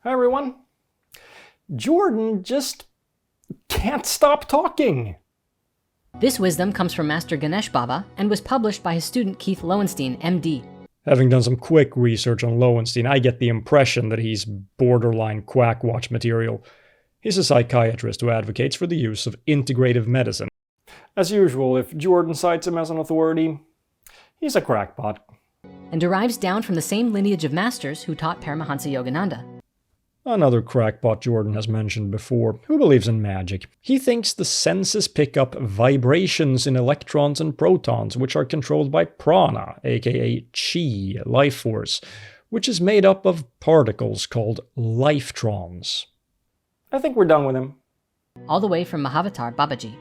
Hi everyone. Jordan just can't stop talking. This wisdom comes from Master Ganesh Baba and was published by his student Keith Lowenstein, MD. Having done some quick research on Lowenstein, I get the impression that he's borderline quackwatch material. He's a psychiatrist who advocates for the use of integrative medicine. As usual, if Jordan cites him as an authority, he's a crackpot. And derives down from the same lineage of masters who taught Paramahansa Yogananda. Another crackpot Jordan has mentioned before, who believes in magic. He thinks the senses pick up vibrations in electrons and protons, which are controlled by prana, aka chi, life force, which is made up of particles called lifetrons. I think we're done with him. All the way from Mahavatar Babaji.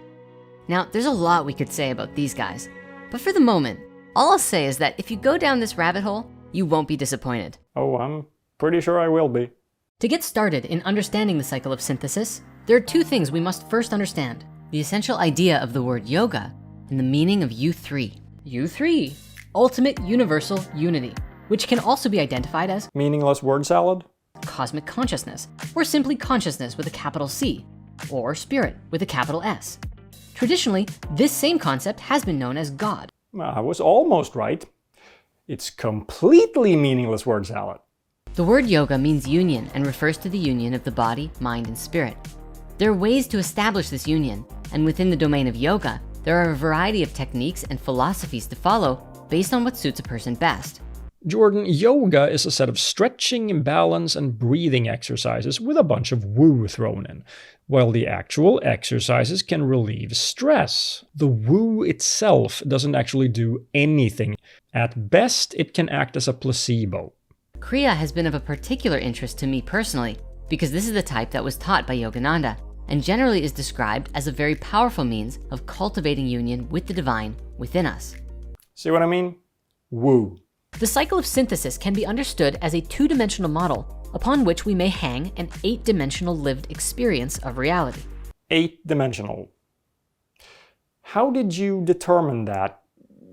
Now, there's a lot we could say about these guys, but for the moment, all I'll say is that if you go down this rabbit hole, you won't be disappointed. Oh, I'm pretty sure I will be. To get started in understanding the cycle of synthesis, there are two things we must first understand: the essential idea of the word yoga and the meaning of U3. U3, ultimate universal unity, which can also be identified as meaningless word salad, cosmic consciousness, or simply consciousness with a capital C, or spirit with a capital S. Traditionally, this same concept has been known as God. I was almost right. It's completely meaningless word salad. The word yoga means union and refers to the union of the body, mind, and spirit. There are ways to establish this union, and within the domain of yoga, there are a variety of techniques and philosophies to follow based on what suits a person best. Jordan, yoga is a set of stretching, balance, and breathing exercises with a bunch of woo thrown in, while the actual exercises can relieve stress. The woo itself doesn't actually do anything. At best, it can act as a placebo. Kriya has been of a particular interest to me personally because this is the type that was taught by Yogananda and generally is described as a very powerful means of cultivating union with the divine within us. See what I mean? Woo. The cycle of synthesis can be understood as a two-dimensional model upon which we may hang an 8-dimensional lived experience of reality. 8-dimensional. How did you determine that?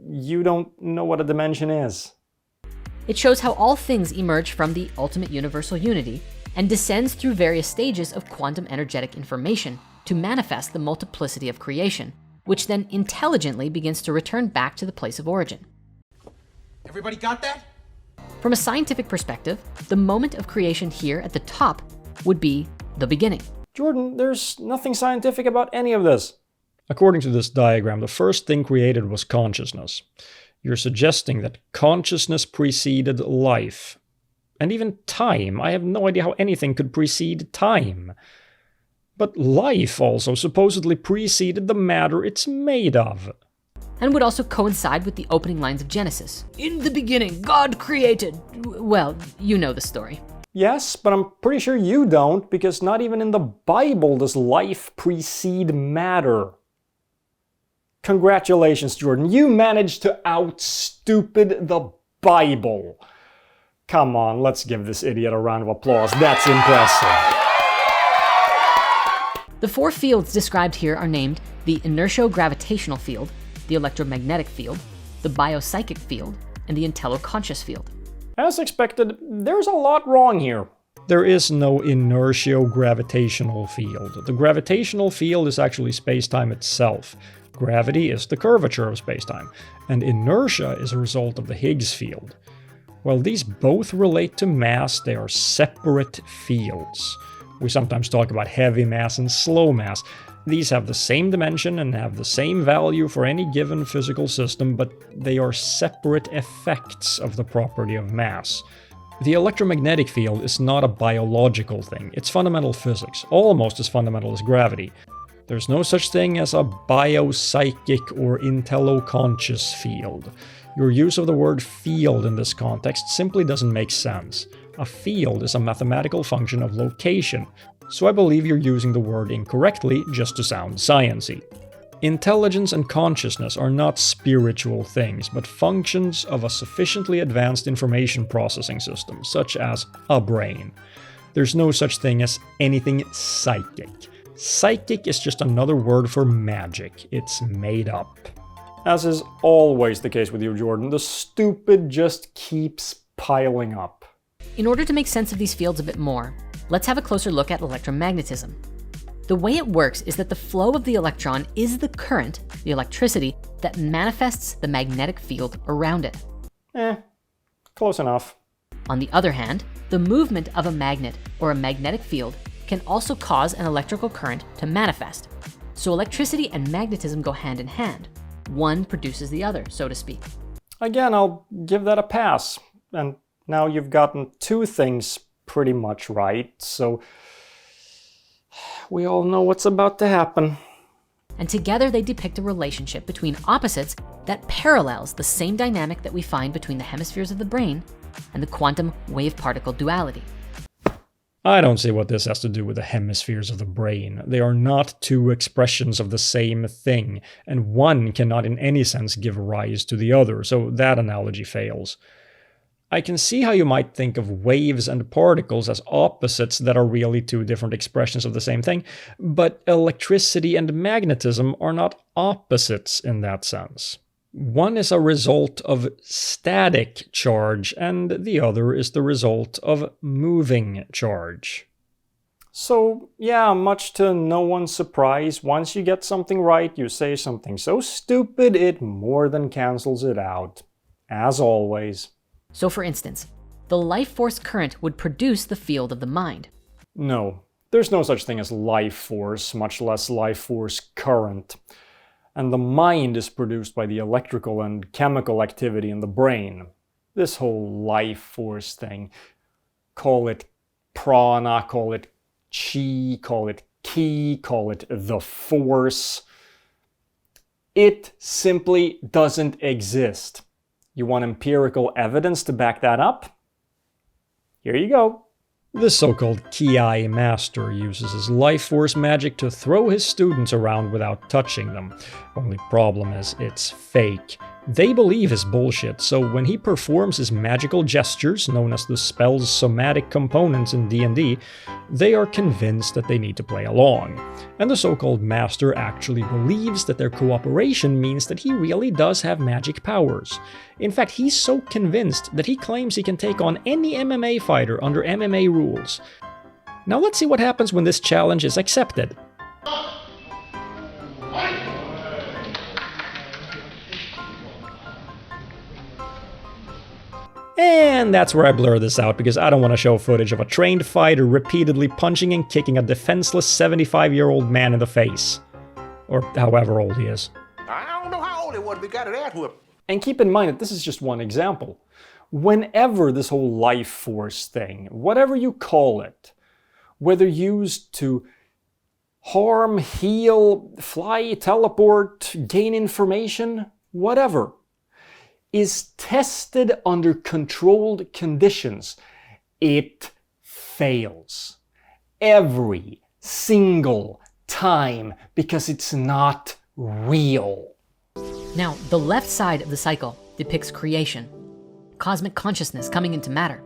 You don't know what a dimension is. It shows how all things emerge from the ultimate universal unity and descends through various stages of quantum energetic information to manifest the multiplicity of creation, which then intelligently begins to return back to the place of origin. Everybody got that? From a scientific perspective, the moment of creation here at the top would be the beginning. Jordan, there's nothing scientific about any of this. According to this diagram, the first thing created was consciousness. You're suggesting that consciousness preceded life. And even time. I have no idea how anything could precede time. But life also supposedly preceded the matter it's made of. And would also coincide with the opening lines of Genesis. In the beginning, God created. Well, you know the story. Yes, but I'm pretty sure you don't, because not even in the Bible does life precede matter. Congratulations, Jordan. You managed to out-stupid the Bible. Come on, let's give this idiot a round of applause. That's impressive. The four fields described here are named the inertio-gravitational field, the electromagnetic field, the biopsychic field, and the intello-conscious field. As expected, there's a lot wrong here. There is no inertio-gravitational field. The gravitational field is actually space-time itself. Gravity is the curvature of spacetime, and inertia is a result of the Higgs field. While these both relate to mass, they are separate fields. We sometimes talk about heavy mass and slow mass. These have the same dimension and have the same value for any given physical system, but they are separate effects of the property of mass. The electromagnetic field is not a biological thing. It's fundamental physics, almost as fundamental as gravity. There's no such thing as a biopsychic or intello-conscious field. Your use of the word field in this context simply doesn't make sense. A field is a mathematical function of location, so I believe you're using the word incorrectly just to sound science-y. Intelligence and consciousness are not spiritual things, but functions of a sufficiently advanced information processing system, such as a brain. There's no such thing as anything psychic. Psychic is just another word for magic. It's made up. As is always the case with you, Jordan, the stupid just keeps piling up. In order to make sense of these fields a bit more, let's have a closer look at electromagnetism. The way it works is that the flow of the electron is the current, the electricity, that manifests the magnetic field around it. Close enough. On the other hand, the movement of a magnet or a magnetic field can also cause an electrical current to manifest. So electricity and magnetism go hand in hand. One produces the other, so to speak. Again, I'll give that a pass. And now you've gotten two things pretty much right, so we all know what's about to happen. And together they depict a relationship between opposites that parallels the same dynamic that we find between the hemispheres of the brain and the quantum wave-particle duality. I don't see what this has to do with the hemispheres of the brain. They are not two expressions of the same thing, and one cannot in any sense give rise to the other, so that analogy fails. I can see how you might think of waves and particles as opposites that are really two different expressions of the same thing, but electricity and magnetism are not opposites in that sense. One is a result of static charge, and the other is the result of moving charge. So, yeah, much to no one's surprise, once you get something right, you say something so stupid it more than cancels it out. As always. So for instance, the life force current would produce the field of the mind. No, there's no such thing as life force, much less life force current. And the mind is produced by the electrical and chemical activity in the brain. This whole life force thing, call it prana, call it chi, call it ki, call it the force. It simply doesn't exist. You want empirical evidence to back that up? Here you go. This so-called Ki master uses his life force magic to throw his students around without touching them. Only problem is, it's fake. They believe his bullshit, so when he performs his magical gestures, known as the spell's somatic components in D&D, they are convinced that they need to play along. And the so-called master actually believes that their cooperation means that he really does have magic powers. In fact, he's so convinced that he claims he can take on any MMA fighter under MMA rules. Now let's see what happens when this challenge is accepted. And that's where I blur this out, because I don't want to show footage of a trained fighter repeatedly punching and kicking a defenseless 75-year-old man in the face. Or however old he is. I don't know how old it was, we got it at whoop. And keep in mind that this is just one example. Whenever this whole life force thing, whatever you call it, whether used to harm, heal, fly, teleport, gain information, whatever, is tested under controlled conditions, it fails. Every single time, because it's not real. Now, the left side of the cycle depicts creation, cosmic consciousness coming into matter,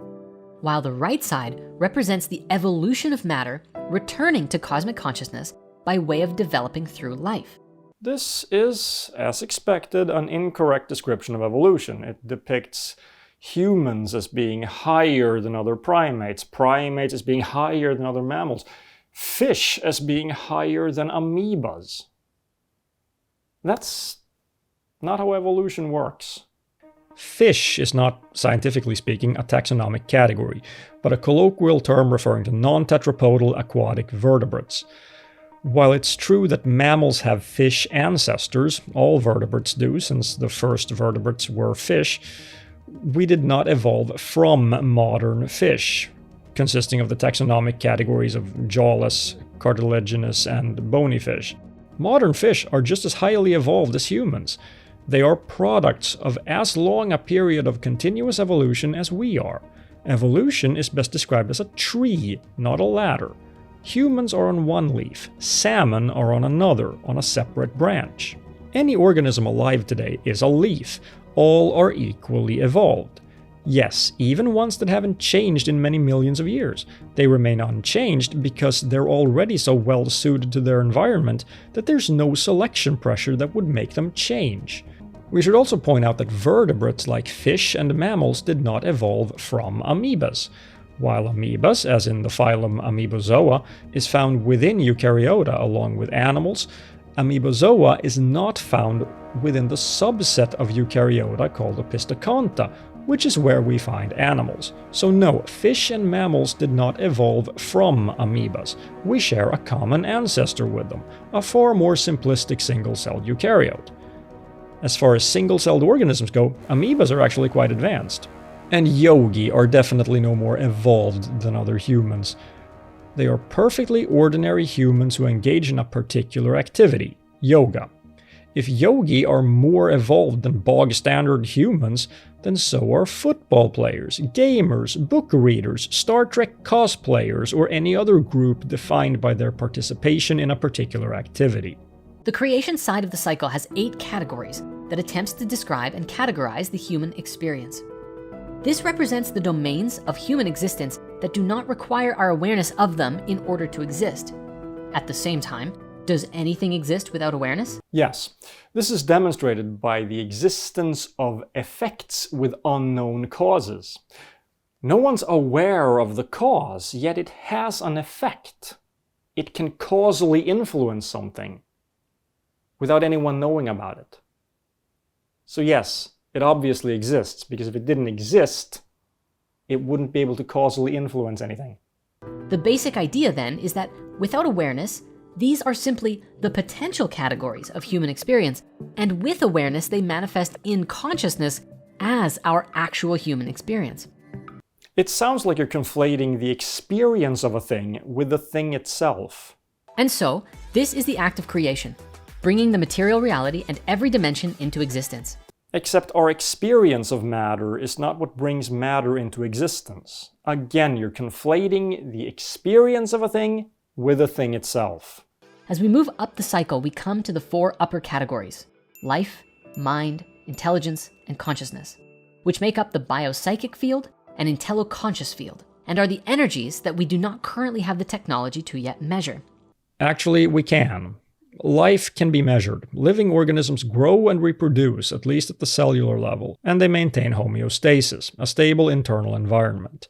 while the right side represents the evolution of matter returning to cosmic consciousness by way of developing through life. This is, as expected, an incorrect description of evolution. It depicts humans as being higher than other primates, primates as being higher than other mammals, fish as being higher than amoebas. That's not how evolution works. Fish is not, scientifically speaking, a taxonomic category, but a colloquial term referring to non-tetrapodal aquatic vertebrates. While it's true that mammals have fish ancestors, all vertebrates do, since the first vertebrates were fish, we did not evolve from modern fish, consisting of the taxonomic categories of jawless, cartilaginous, and bony fish. Modern fish are just as highly evolved as humans. They are products of as long a period of continuous evolution as we are. Evolution is best described as a tree, not a ladder. Humans are on one leaf, salmon are on another, on a separate branch. Any organism alive today is a leaf. All are equally evolved. Yes, even ones that haven't changed in many millions of years. They remain unchanged because they're already so well suited to their environment that there's no selection pressure that would make them change. We should also point out that vertebrates like fish and mammals did not evolve from amoebas. while amoebas, as in the phylum Amoebozoa, is found within Eukaryota along with animals, Amoebozoa is not found within the subset of Eukaryota called Opisthocanta, which is where we find animals. So no, fish and mammals did not evolve from amoebas. We share a common ancestor with them, a far more simplistic single-celled eukaryote. As far as single-celled organisms go, amoebas are actually quite advanced. And yogi are definitely no more evolved than other humans. They are perfectly ordinary humans who engage in a particular activity, yoga. If yogi are more evolved than bog-standard humans, then so are football players, gamers, book readers, Star Trek cosplayers, or any other group defined by their participation in a particular activity. The creation side of the cycle has 8 categories that attempts to describe and categorize the human experience. This represents the domains of human existence that do not require our awareness of them in order to exist. At the same time, does anything exist without awareness? Yes. This is demonstrated by the existence of effects with unknown causes. No one's aware of the cause, yet it has an effect. It can causally influence something without anyone knowing about it. So yes, it obviously exists, because if it didn't exist, it wouldn't be able to causally influence anything. The basic idea then is that without awareness, these are simply the potential categories of human experience, and with awareness they manifest in consciousness as our actual human experience. It sounds like you're conflating the experience of a thing with the thing itself. And so, this is the act of creation, bringing the material reality and every dimension into existence. Except our experience of matter is not what brings matter into existence. Again, you're conflating the experience of a thing with the thing itself. As we move up the cycle, we come to the 4 upper categories: life, mind, intelligence, and consciousness, which make up the biopsychic field and intello-conscious field, and are the energies that we do not currently have the technology to yet measure. Actually, we can. Life can be measured. Living organisms grow and reproduce, at least at the cellular level, and they maintain homeostasis, a stable internal environment.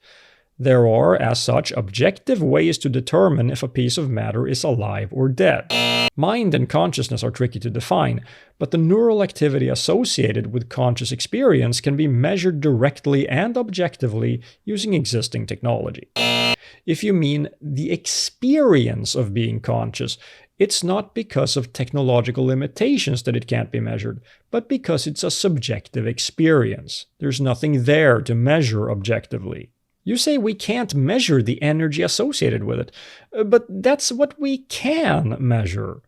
There are, as such, objective ways to determine if a piece of matter is alive or dead. Mind and consciousness are tricky to define, but the neural activity associated with conscious experience can be measured directly and objectively using existing technology. If you mean the experience of being conscious, it's not because of technological limitations that it can't be measured, but because it's a subjective experience. There's nothing there to measure objectively. You say we can't measure the energy associated with it, but that's what we can measure.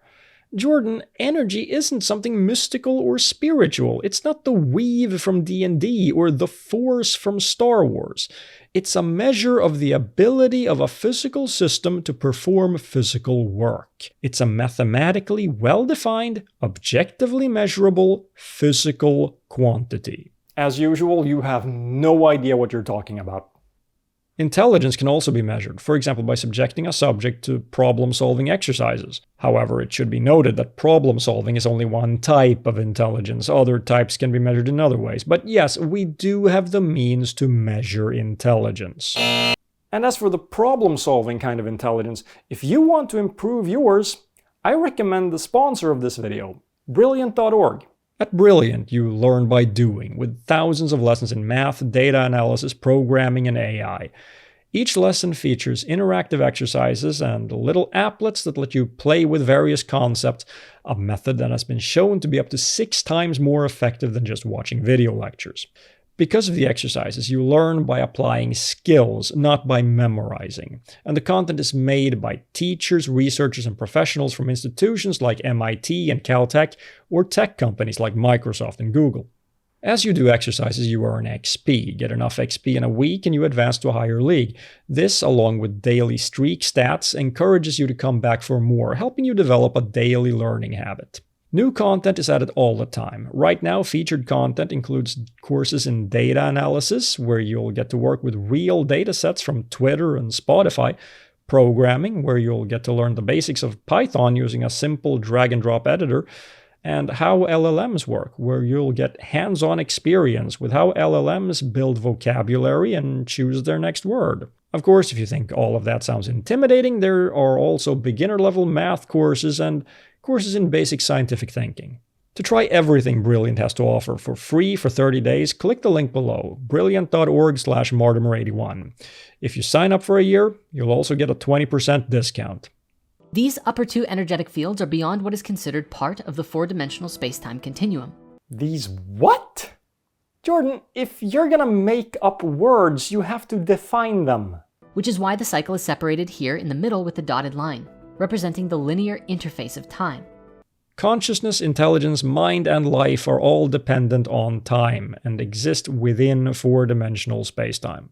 Jordan, energy isn't something mystical or spiritual. It's not the weave from D&D or the force from Star Wars. It's a measure of the ability of a physical system to perform physical work. It's a mathematically well-defined, objectively measurable physical quantity. As usual, you have no idea what you're talking about. Intelligence can also be measured, for example by subjecting a subject to problem-solving exercises. However, it should be noted that problem-solving is only one type of intelligence. Other types can be measured in other ways. But yes, we do have the means to measure intelligence. And as for the problem-solving kind of intelligence, if you want to improve yours, I recommend the sponsor of this video, Brilliant.org. At Brilliant, you learn by doing, with thousands of lessons in math, data analysis, programming, and AI. Each lesson features interactive exercises and little applets that let you play with various concepts, a method that has been shown to be up to 6 times more effective than just watching video lectures. Because of the exercises, you learn by applying skills, not by memorizing. And the content is made by teachers, researchers, and professionals from institutions like MIT and Caltech, or tech companies like Microsoft and Google. As you do exercises, you earn XP. Get enough XP in a week and you advance to a higher league. This, along with daily streak stats, encourages you to come back for more, helping you develop a daily learning habit. New content is added all the time. Right now, featured content includes courses in data analysis, where you'll get to work with real data sets from Twitter and Spotify, programming, where you'll get to learn the basics of Python using a simple drag-and-drop editor, and How LLMs Work, where you'll get hands-on experience with how LLMs build vocabulary and choose their next word. Of course, if you think all of that sounds intimidating, there are also beginner-level math courses and courses in basic scientific thinking. To try everything Brilliant has to offer for free for 30 days, click the link below, brilliant.org/Martymer81. If you sign up for a year, you'll also get a 20% discount. These upper two energetic fields are beyond what is considered part of the four-dimensional space-time continuum. These what? Jordan, if you're gonna make up words, you have to define them. Which is why the cycle is separated here in the middle with the dotted line, representing the linear interface of time. Consciousness, intelligence, mind, and life are all dependent on time and exist within four-dimensional spacetime.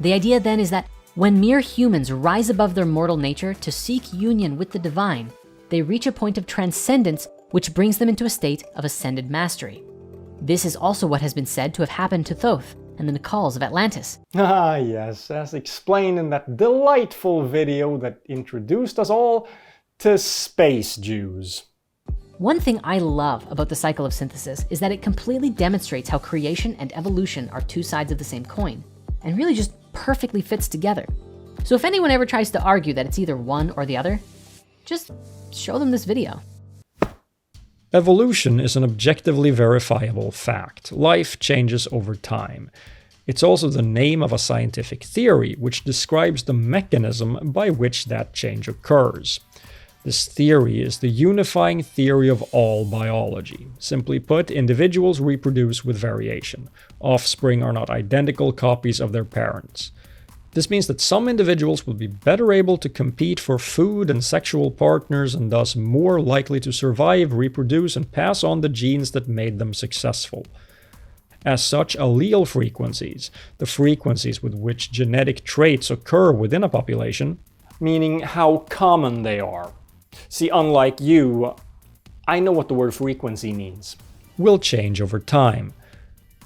The idea then is that when mere humans rise above their mortal nature to seek union with the divine, they reach a point of transcendence which brings them into a state of ascended mastery. This is also what has been said to have happened to Thoth and the Nicalls of Atlantis. Ah yes, as explained in that delightful video that introduced us all to space Jews. One thing I love about the cycle of synthesis is that it completely demonstrates how creation and evolution are two sides of the same coin, and really just perfectly fits together. So if anyone ever tries to argue that it's either one or the other, just show them this video. Evolution is an objectively verifiable fact. Life changes over time. It's also the name of a scientific theory which describes the mechanism by which that change occurs. This theory is the unifying theory of all biology. Simply put, individuals reproduce with variation. Offspring are not identical copies of their parents. This means that some individuals will be better able to compete for food and sexual partners and thus more likely to survive, reproduce, and pass on the genes that made them successful. As such, allele frequencies, the frequencies with which genetic traits occur within a population, meaning how common they are. See, unlike you, I know what the word frequency means. Will change over time.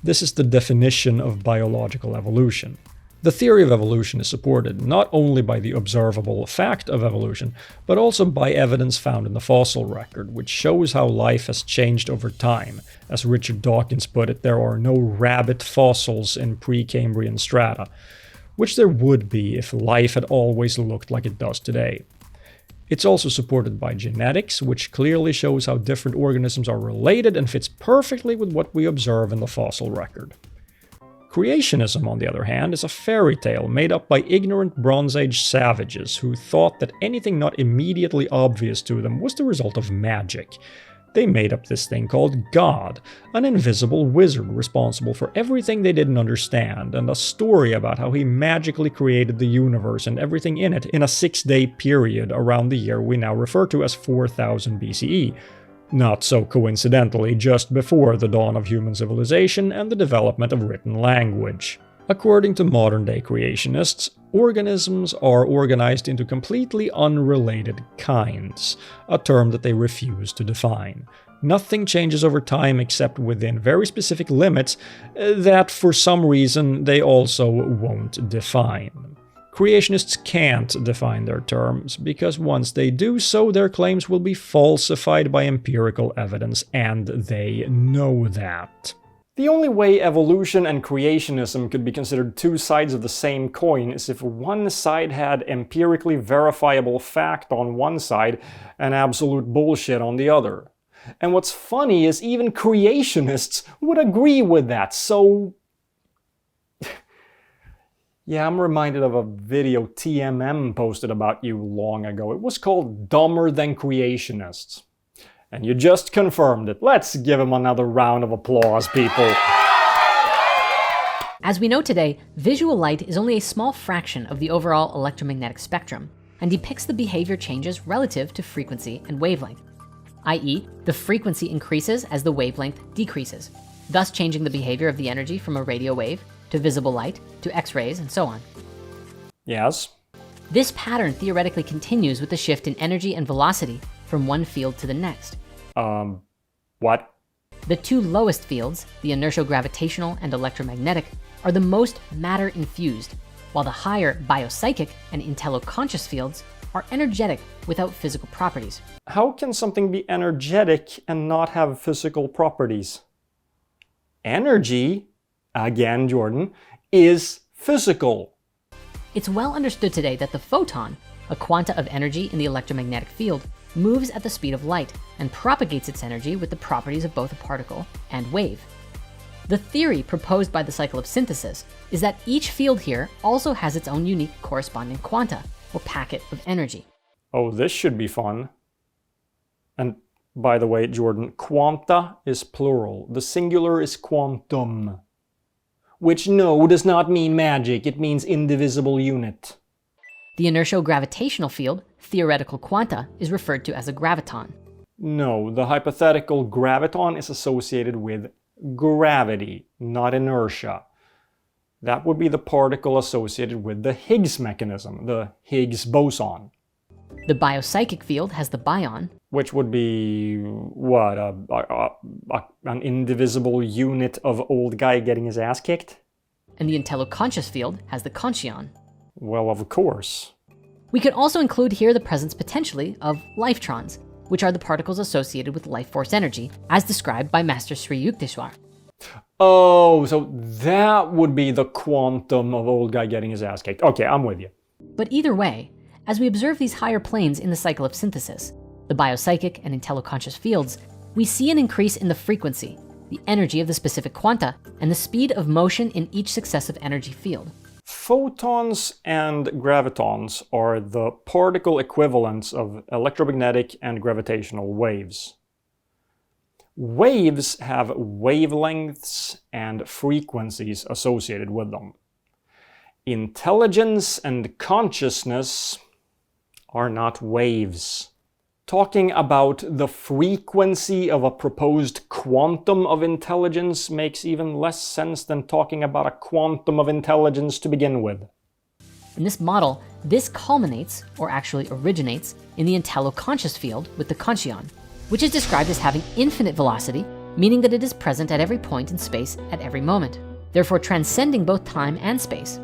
This is the definition of biological evolution. The theory of evolution is supported not only by the observable fact of evolution, but also by evidence found in the fossil record, which shows how life has changed over time. As Richard Dawkins put it, there are no rabbit fossils in Precambrian strata, which there would be if life had always looked like it does today. It's also supported by genetics, which clearly shows how different organisms are related and fits perfectly with what we observe in the fossil record. Creationism, on the other hand, is a fairy tale made up by ignorant Bronze Age savages who thought that anything not immediately obvious to them was the result of magic. They made up this thing called God, an invisible wizard responsible for everything they didn't understand, and a story about how he magically created the universe and everything in it in a 6-day period around the year we now refer to as 4000 BCE. Not so coincidentally, just before the dawn of human civilization and the development of written language. According to modern-day creationists, organisms are organized into completely unrelated kinds, a term that they refuse to define. Nothing changes over time except within very specific limits that, for some reason, they also won't define. Creationists can't define their terms, because once they do so, their claims will be falsified by empirical evidence, and they know that. The only way evolution and creationism could be considered two sides of the same coin is if one side had empirically verifiable fact on one side and absolute bullshit on the other. And what's funny is even creationists would agree with that, so... Yeah, I'm reminded of a video TMM posted about you long ago. It was called Dumber Than Creationists. And you just confirmed it. Let's give him another round of applause, people. As we know today, visual light is only a small fraction of the overall electromagnetic spectrum and depicts the behavior changes relative to frequency and wavelength, i.e., the frequency increases as the wavelength decreases, thus changing the behavior of the energy from a radio wave to visible light to X-rays and so on. Yes? This pattern theoretically continues with the shift in energy and velocity from one field to the next. What? The two lowest fields, the inertial-gravitational and electromagnetic, are the most matter-infused, while the higher biopsychic and intello-conscious fields are energetic without physical properties. how can something be energetic and not have physical properties? Energy, again Jordan, is physical. It's well understood today that the photon, a quanta of energy in the electromagnetic field, moves at the speed of light and propagates its energy with the properties of both a particle and wave. The theory proposed by the cycle of synthesis is that each field here also has its own unique corresponding quanta, or packet of energy. Oh, this should be fun. And by the way, Jordan, quanta is plural. The singular is quantum. Which, no, does not mean magic. It means indivisible unit. The inertial-gravitational field, theoretical quanta, is referred to as a graviton. No, the hypothetical graviton is associated with gravity, not inertia. That would be the particle associated with the Higgs mechanism, the Higgs boson. The biopsychic field has the bion, which would be, what, an indivisible unit of old guy getting his ass kicked? and the intello-conscious field has the conchion. Well, of course. We could also include here the presence potentially of lifetrons, which are the particles associated with life force energy, as described by Master Sri Yukteswar. Oh, so that would be the quantum of old guy getting his ass kicked. Okay, I'm with you. But either way, as we observe these higher planes in the cycle of synthesis, the biopsychic and intello-conscious fields, we see an increase in the frequency, the energy of the specific quanta, and the speed of motion in each successive energy field. Photons and gravitons are the particle equivalents of electromagnetic and gravitational waves. Waves have wavelengths and frequencies associated with them. Intelligence and consciousness are not waves. Talking about the frequency of a proposed quantum of intelligence makes even less sense than talking about a quantum of intelligence to begin with. In this model, this culminates, or actually originates, in the intello-conscious field with the conchion, which is described as having infinite velocity, meaning that it is present at every point in space at every moment, therefore transcending both time and space.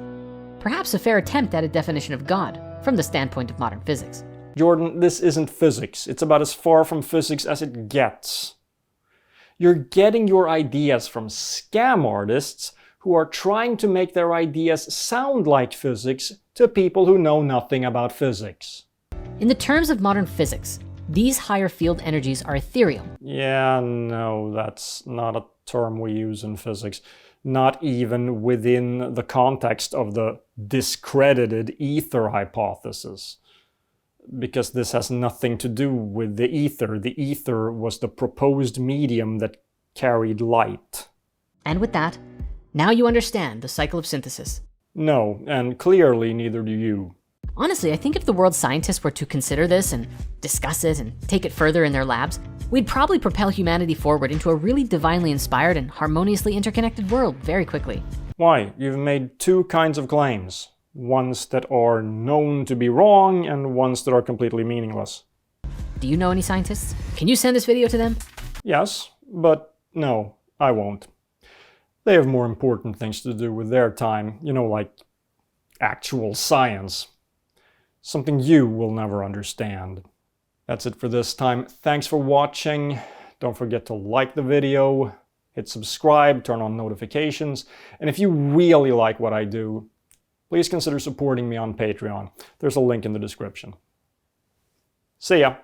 Perhaps a fair attempt at a definition of God from the standpoint of modern physics. Jordan, this isn't physics. It's about as far from physics as it gets. You're getting your ideas from scam artists who are trying to make their ideas sound like physics to people who know nothing about physics. In the terms of modern physics, these higher field energies are ethereal. Yeah, no, that's not a term we use in physics. Not even within the context of the discredited ether hypothesis. Because this has nothing to do with the ether. The ether was the proposed medium that carried light. And with that, now you understand the cycle of synthesis. No, and clearly neither do you. Honestly, I think if the world's scientists were to consider this and discuss it and take it further in their labs, we'd probably propel humanity forward into a really divinely inspired and harmoniously interconnected world very quickly. Why? You've made two kinds of claims. Ones that are known to be wrong and ones that are completely meaningless. Do you know any scientists? Can you send this video to them? Yes, but no, I won't. They have more important things to do with their time, you know, like actual science. Something you will never understand. That's it for this time. Thanks for watching. Don't forget to like the video, hit subscribe, turn on notifications, and if you really like what I do, please consider supporting me on Patreon. There's a link in the description. See ya!